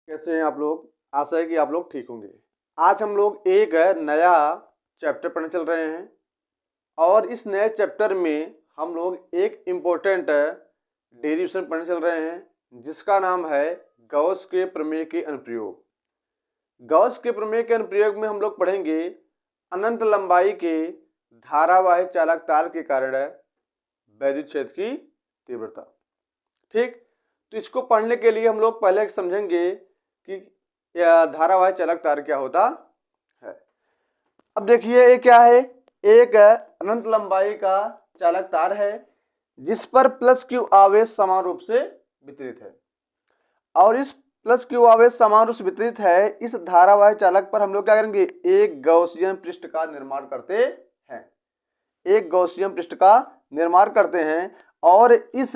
कैसे हैं आप लोग। आशा है कि आप लोग ठीक होंगे। आज हम लोग एक नया चैप्टर पढ़ने चल रहे हैं और इस नए चैप्टर में हम लोग एक इम्पोर्टेंट डेरिवेशन पढ़ने चल रहे हैं जिसका नाम है गॉस के प्रमेय के अनुप्रयोग। गॉस के प्रमेय के अनुप्रयोग में हम लोग पढ़ेंगे अनंत लंबाई के धारावाही चालक तार के कारण वैद्युत क्षेत्र की तीव्रता। ठीक, तो इसको पढ़ने के लिए हम लोग पहले समझेंगे कि यह धारावाही चालक तार क्या होता है। अब देखिए ये क्या है, एक अनंत लंबाई का चालक तार है जिस पर प्लस क्यू आवेश समान रूप से वितरित है और इस प्लस क्यू आवेश समान रूप से वितरित है। इस धारावाही चालक पर हम लोग क्या करेंगे, एक गॉसियन पृष्ठ का निर्माण करते हैं। एक गॉसियन पृष्ठ का निर्माण करते हैं और इस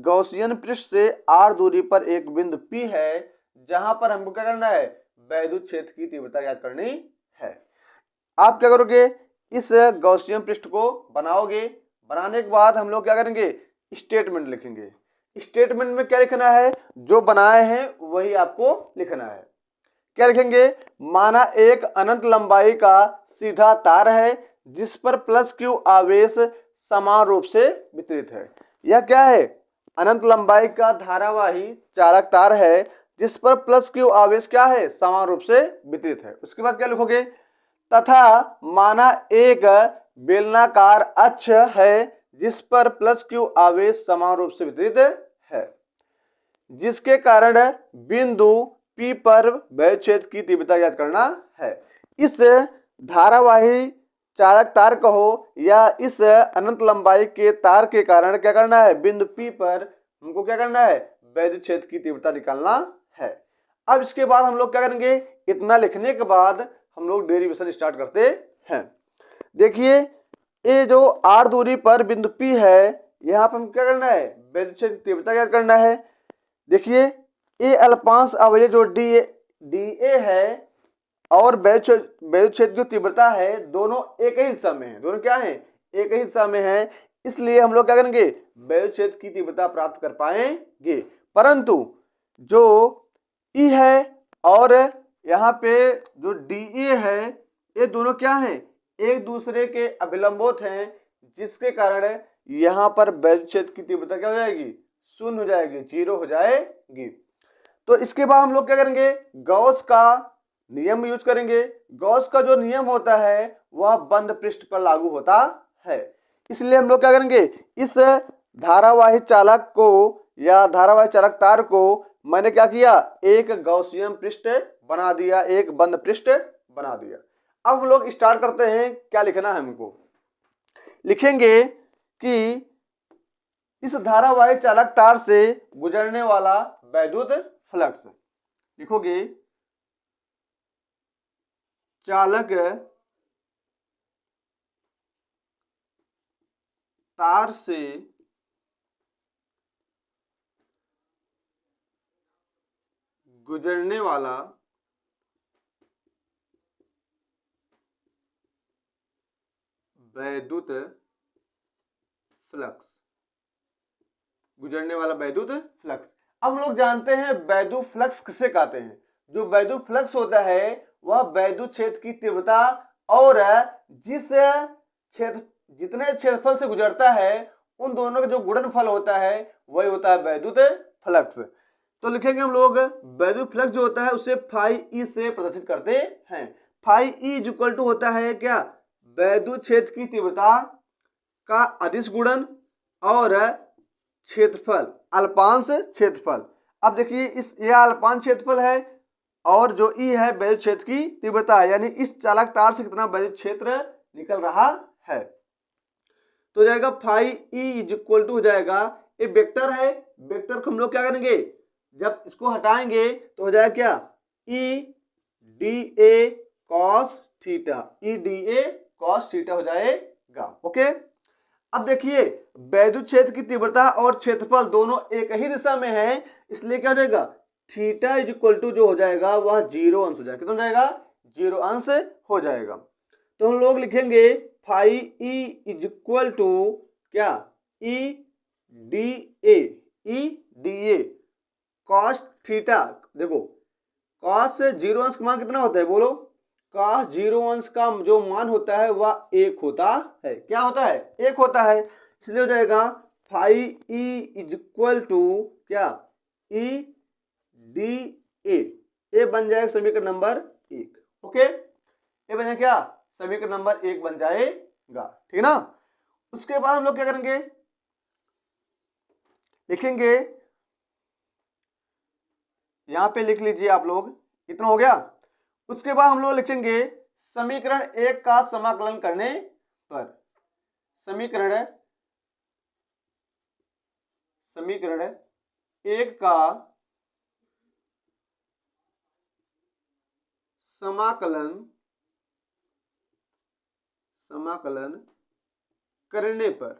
गॉसियन पृष्ठ से r दूरी पर एक बिंदु P है जहां पर हमको क्या करना है, वैद्युत क्षेत्र की तीव्रता ज्ञात करनी है। आप क्या करोगे, इस गॉसियन पृष्ठ को बनाओगे। बनाने के बाद हम लोग क्या करेंगे, स्टेटमेंट लिखेंगे। स्टेटमेंट में क्या लिखना है, जो बनाए हैं वही आपको लिखना है। क्या लिखेंगे, माना एक अनंत लंबाई का सीधा तार है जिस पर प्लस क्यू आवेश समान रूप से वितरित है। यह क्या है, अनंत लंबाई का धारावाही चालक तार है जिस पर प्लस क्यू आवेश क्या है, समान रूप से वितरित है। उसके बाद क्या लिखोगे, तथा माना एक बेलनाकार अक्ष है जिस पर प्लस क्यू आवेश समान रूप से वितरित है, जिसके कारण बिंदु P पर वैद्युत क्षेत्र की तीव्रता ज्ञात करना है। इस धारावाही चालक तार कहो या इस अनंत लंबाई के तार के कारण क्या करना है, बिंदु P पर हमको क्या करना है, वैद्युत क्षेत्र की तीव्रता निकालना है। अब इसके बाद हम लोग क्या करेंगे, इतना लिखने के बाद हम लोग डेरिवेशन स्टार्ट करते हैं। देखिए ये जो r दूरी पर बिंदु P है, यहाँ पर हम क्या करना है, वैद्युत क्षेत्र की तीव्रता ज्ञात करना है। देखिए ये अल्पांश अवयव जो dA है और वैद्युत क्षेत्र की तीव्रता है, दोनों एक ही दिशा में है। दोनों क्या है, एक ही दिशा में है। इसलिए हम लोग क्या करेंगे, वैद्युत क्षेत्र की तीव्रता प्राप्त कर पाएंगे। परंतु जो E है और यहाँ पे जो dA है, ये दोनों क्या है, एक दूसरे के अभिलंबोत हैं, जिसके कारण यहाँ पर वैद्युत क्षेत्र की तीव्रता क्या हो जाएगी, शून्य हो जाएगी, जीरो हो जाएगी। तो इसके बाद हम लोग क्या करेंगे, गॉस का नियम यूज करेंगे। गॉस का जो नियम होता है वह बंद पृष्ठ पर लागू होता है। इसलिए हम लोग क्या करेंगे, इस धारावाही चालक को या धारावाही चालक तार को मैंने क्या किया, एक गॉसियन पृष्ठ बना दिया, एक बंद पृष्ठ बना दिया। अब हम लोग स्टार्ट करते हैं, क्या लिखना है हमको। लिखेंगे कि इस धारावाही चालक तार से गुजरने वाला वैद्युत फ्लक्स, लिखोगे चालक तार से गुजरने वाला वैद्युत फ्लक्स, गुजरने वाला वैद्युत फ्लक्स। अब हम लोग जानते हैं वैद्युत फ्लक्स किसे कहते हैं। जो वैद्युत फ्लक्स होता है वह वैद्युत क्षेत्र की तीव्रता और जिस क्षेत्र जितने क्षेत्रफल से गुजरता है उन दोनों का जो गुणनफल होता है वही होता है वैद्युत फ्लक्स। तो लिखेंगे हम लोग, वैद्युत फ्लक्स जो होता है उसे फाई ई से प्रदर्शित करते हैं। Phi E is equal to होता है क्या, वैद्युत क्षेत्र की तीव्रता का अदिश गुणन और क्षेत्रफल, अल्पांश क्षेत्रफल। अब देखिए इस यह अल्पांश क्षेत्रफल है और जो ई है वैद्युत क्षेत्र की तीव्रता है, यानी इस चालक तार से कितना वैद्युत क्षेत्र निकल रहा है। तो हो जाएगा phi E is equal to हो जाएगा, ये वेक्टर है, वेक्टर को हम लोग क्या करेंगे, जब इसको हटाएंगे तो हो जाएगा क्या, E D A cos theta, E D A cos theta हो जाएगा। ओके, अब देखिए वैद्युत क्षेत्र की तीव्रता और क्षेत्रफल दोनों एक ही दिशा में है, इसलिए क्या हो जाएगा, थीटा इज इक्वल टू जो हो जाएगा वह 0 अंश हो जाएगा। कितना हो जाएगा, 0 अंश हो जाएगा। तो हम लोग लिखेंगे phi E is equal to क्या, E D A cos theta. देखो cos 0 अंश का मान कितना होता है बोलो? cos 0 अंश का जो मान होता है वह 1 होता है। क्या होता है? 1 होता है। इसलिए हो जाएगा phi E is equal to क्या? ई डी ए बन जाएगा समीकरण नंबर 1। ओके, ये बन जाएगा क्या? समीकरण नंबर 1 बन जाएगा। ठीक है ना? उसके बाद हम लोग क्या करेंगे? लिखेंगे, यहां पे लिख लीजिए आप लोग, इतना हो गया। उसके बाद हम लोग लिखेंगे समीकरण 1 का समाकलन करने पर, समीकरण 1 का समाकलन करने पर,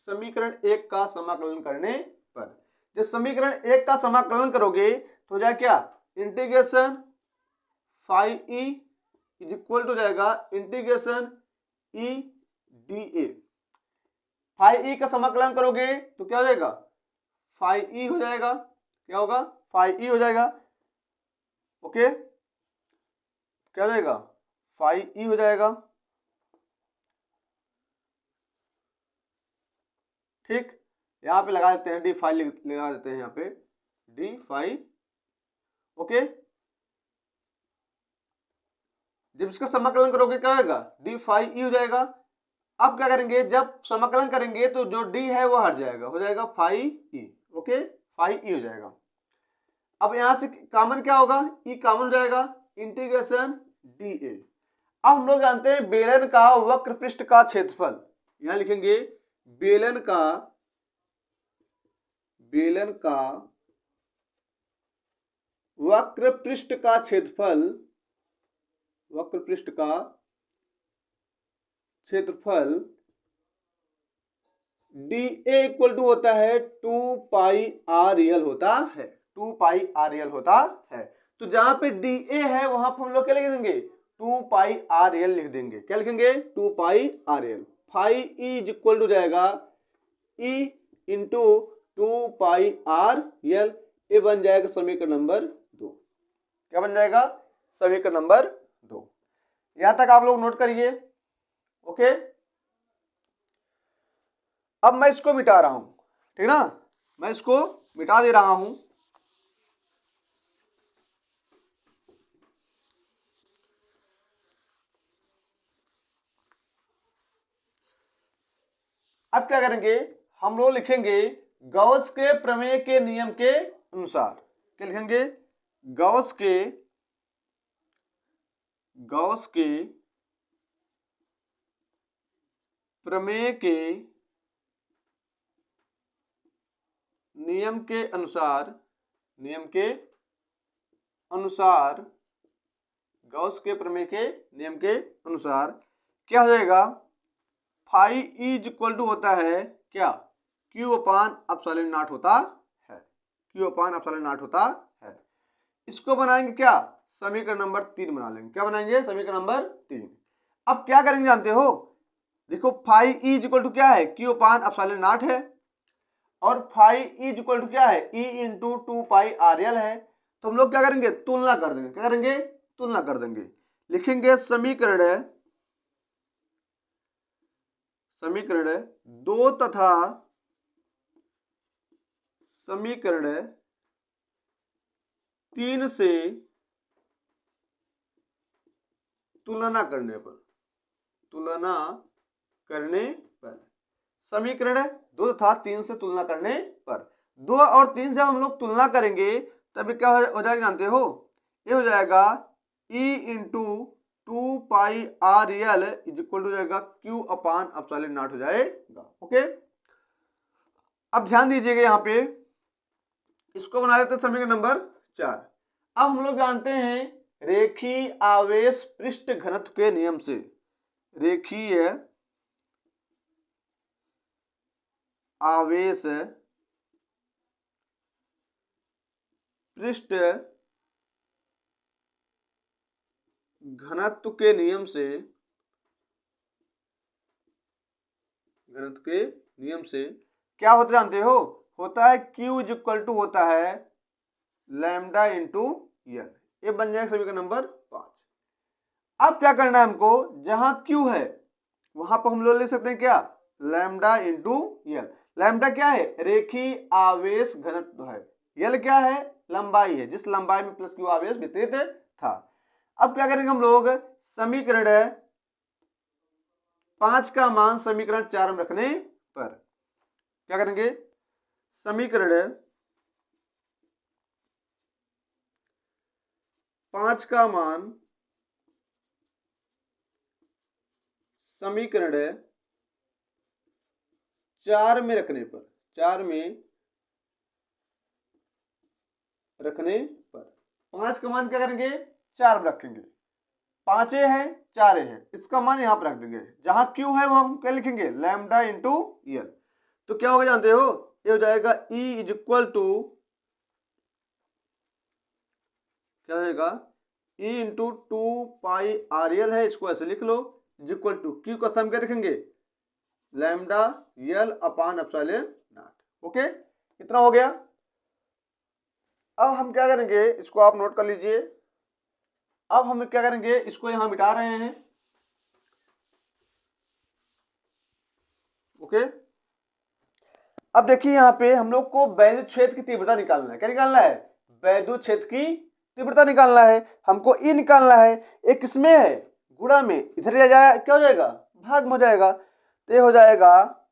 समीकरण 1 का समाकलन करने पर, जब समीकरण 1 का समाकलन करोगे तो हो जाएगा क्या? Integration phi E is equal to जाएगा integration E D A. Phi E का समाकलन करोगे तो क्या हो जाएगा? फाइव ई हो जाएगा। क्या होगा? फाइव ई हो जाएगा। ओके, क्या हो जाएगा? फाइव ई हो जाएगा। ठीक, यहां पे लगा देते हैं डी फाइव, लगा देते हैं यहां पे डी फाइव। ओके, जब इसका समाकलन करोगे क्या होगा? डी फाइव ई हो जाएगा। अब क्या करेंगे? जब समाकलन करेंगे तो जो डी है वो हट जाएगा, हो जाएगा फाइव ई। ओके, फाइव ई हो जाएगा। अब यहां से कॉमन क्या होगा? ई कॉमन हो जाएगा, इंटीग्रेशन डी ए। अब हम लोग जानते हैं बेलन का वक्र पृष्ठ का क्षेत्रफल, यहां लिखेंगे बेलन का वक्र पृष्ठ का क्षेत्रफल, वक्र पृष्ठ का क्षेत्रफल डी ए इक्वल टू होता है 2 पाई आर एल होता है, 2 पाई आर एल होता है। तो जहां पे डी ए है वहां पर हम लोग क्या लिख देंगे? 2 पाई आर एल लिख देंगे। क्या लिखेंगे? 2 pi R L. Phi E is equal to जाएगा E into 2 pi R L. ये बन जाएगा समीकरण नंबर 2। क्या बन जाएगा? समीकरण नंबर 2। यहां तक आप लोग नोट करिए। ओके, अब मैं इसको मिटा रहा हूं, ठीक ना? मैं इसको मिटा दे रहा हूं। अब क्या करेंगे? हम लोग लिखेंगे गॉस के प्रमेय के नियम के अनुसार। क्या लिखेंगे? गॉस के प्रमेय के नियम के अनुसार, गॉस के प्रमेय के नियम के अनुसार क्या हो जाएगा? Phi E is equal to होता है क्या? क्यू अपान एप्सिलॉन नॉट होता है, क्यू अपान एप्सिलॉन नॉट होता है। इसको बनाएंगे क्या? समीकरण नंबर 3 बना लेंगे। क्या बनाएंगे? समीकरण नंबर 3। अब क्या करेंगे जानते हो? देखो phi E is equal to क्या है? क्यू अपान एप्सिलॉन नॉट है, और phi E is equal to क्या है? E into 2 pi R L है। तो हम लोग क्या करेंगे? तुलना कर देंगे। क्या करेंगे? तुलना कर देंगे। लिखेंगे समीकरण 2 तथा समीकरण 3 से तुलना करने पर, समीकरण 2 तथा 3 से तुलना करने पर, 2 और 3 से हम लोग तुलना करेंगे तब क्या हो जाएगा जानते हो? ये हो जाएगा E into 2 pi R L is equal to जाएगा क्यू अपान एप्सिलॉन नॉट हो जाएगा। ओके, अब ध्यान दीजिएगा यहां पे, इसको बना देते हैं समीकरण नंबर 4। अब हम लोग जानते हैं रेखीय आवेश पृष्ठ घनत्व के नियम से, रेखीय आवेश पृष्ठ घनत्व के नियम से, क्या होता जानते हो? होता है Q इज इक्वल टू होता है लैम्डा इंटू एल। ये बन जाएगा समीकरण नंबर 5। अब क्या करना है हमको, जहां Q है वहां पर हम लोग ले सकते हैं क्या, लैम्डा इंटू यल। लैम्डा क्या है, रेखीय आवेश घनत्व है। यल क्या है, लंबाई है, जिस लंबाई में प्लस Q आवेश वितरित था। अब क्या करेंगे हम लोग, समीकरण 5 का मान समीकरण 4 में रखने पर क्या करेंगे, समीकरण 5 का मान समीकरण 4 में रखने पर, 4 में रखने पर 5 का मान क्या करेंगे, 4 में रखेंगे। 5 है 4 है, इसका मान यहां पर रख देंगे। जहां Q है वहां हम क्या लिखेंगे, लैम्डा इंटू यल। तो क्या होगा जानते हो, ये हो जाएगा E इज इक्वल टू, क्या होगा, E इंटू 2 पाई RL है, इसको ऐसे लिख लो, इज इक्वल टू Q का स्थान क्या रखेंगे, lambda L upon epsilon not. Okay, इतना हो गया। अब हम क्या करेंगे, इसको आप नोट कर लीजिए। अब हम क्या करेंगे, इसको यहां मिटा रहे हैं। ओके, अब देखिए यहां पे हम लोग को वैद्युत क्षेत्र की तीव्रता निकालना है। क्या निकालना है, वैद्युत क्षेत्र की तीव्रता निकालना है। हमको ई निकालना है, एक किसमें है, गुणा में, इधर ले जाए क्या हो जाएगा, भाग में हो जाएगा। तो ये हो जाएगा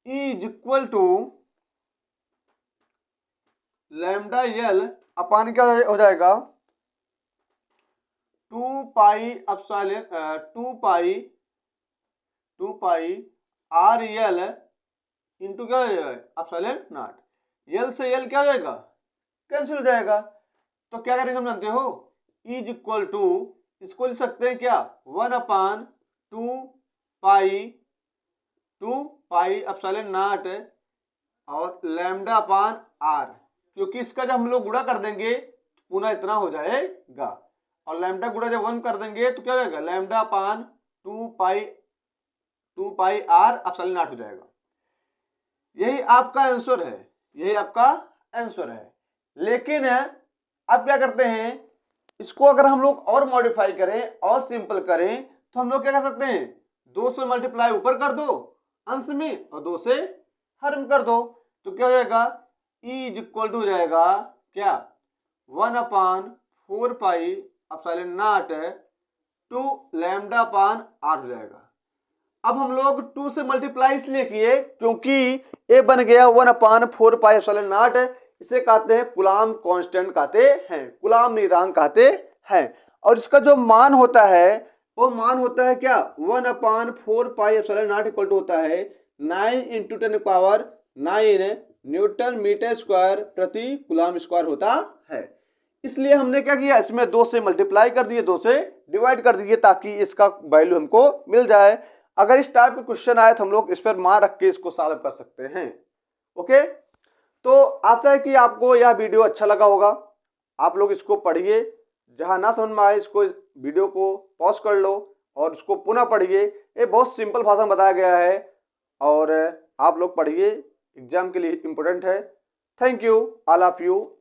E is equal to lambda L upon क्या हो जाएगा, 2 pi epsilon 2 pi R L into क्या हो जाएगा, एप्सिलॉन नॉट। यल से यल क्या हो जाएगा, कैंसिल हो जाएगा। तो क्या करेंगे हम जानते हो, E इज इक्वल टू, इसको लिख सकते हैं क्या, 1 अपान 2 पाई एप्सिलॉन नॉट और लैम्डा अपान आर, क्योंकि इसका जब हम लोग गुणा कर देंगे तो पुनः इतना हो जाएगा, और लैम्डा गुणा जब 1 कर देंगे तो क्या हो जाएगा, lambda upon 2 pi R epsilon naught हो जाएगा। यही आपका आंसर है, यही आपका आंसर है। लेकिन अब क्या करते हैं, इसको अगर हम लोग और मॉडिफाई करें और सिंपल करें तो हम लोग क्या कर सकते हैं, 2 से मल्टीप्लाई ऊपर कर दो अंश में और 2 से हर में कर दो। तो क्या हो जाएगा, E इज इक्वल टू हो जाएगा क्या, 1 upon 4 pi epsilon naught to lambda upon R हो जाएगा। अब हम लोग 2 से मल्टीप्लाई इसलिए किए क्योंकि ए बन गया 1 अपान 4 पाई एप्सिलॉन नॉट, इसे कहते हैं कूलाम कांस्टेंट कहते हैं, कूलाम नियतांक कहते हैं। और इसका जो मान होता है वो मान होता है क्या, 1 upon 4 pi epsilon naught equal to होता है 9 into 10 power 9 newton metre square प्रति कूलाम स्क्वायर होता है। इसलिए हमने क्या किया, इसमें 2 से मल्टीप्लाई कर दिए, 2 से डिवाइड कर दिए, ताकि इसका वैल्यू हमको मिल जाए। अगर इस टाइप के क्वेश्चन आए तो हम लोग इस पर मान रख के इसको सॉल्व कर सकते हैं। ओके, तो आशा है कि आपको यह वीडियो अच्छा लगा होगा। आप लोग इसको पढ़िए, जहां ना समझ में आए इसको, इस वीडियो को पॉज कर लो और इसको पुनः पढ़िए। ये बहुत सिंपल भाषा में बताया गया है और आप लोग पढ़िए, एग्जाम के लिए इम्पोर्टेंट है। Thank you all of you.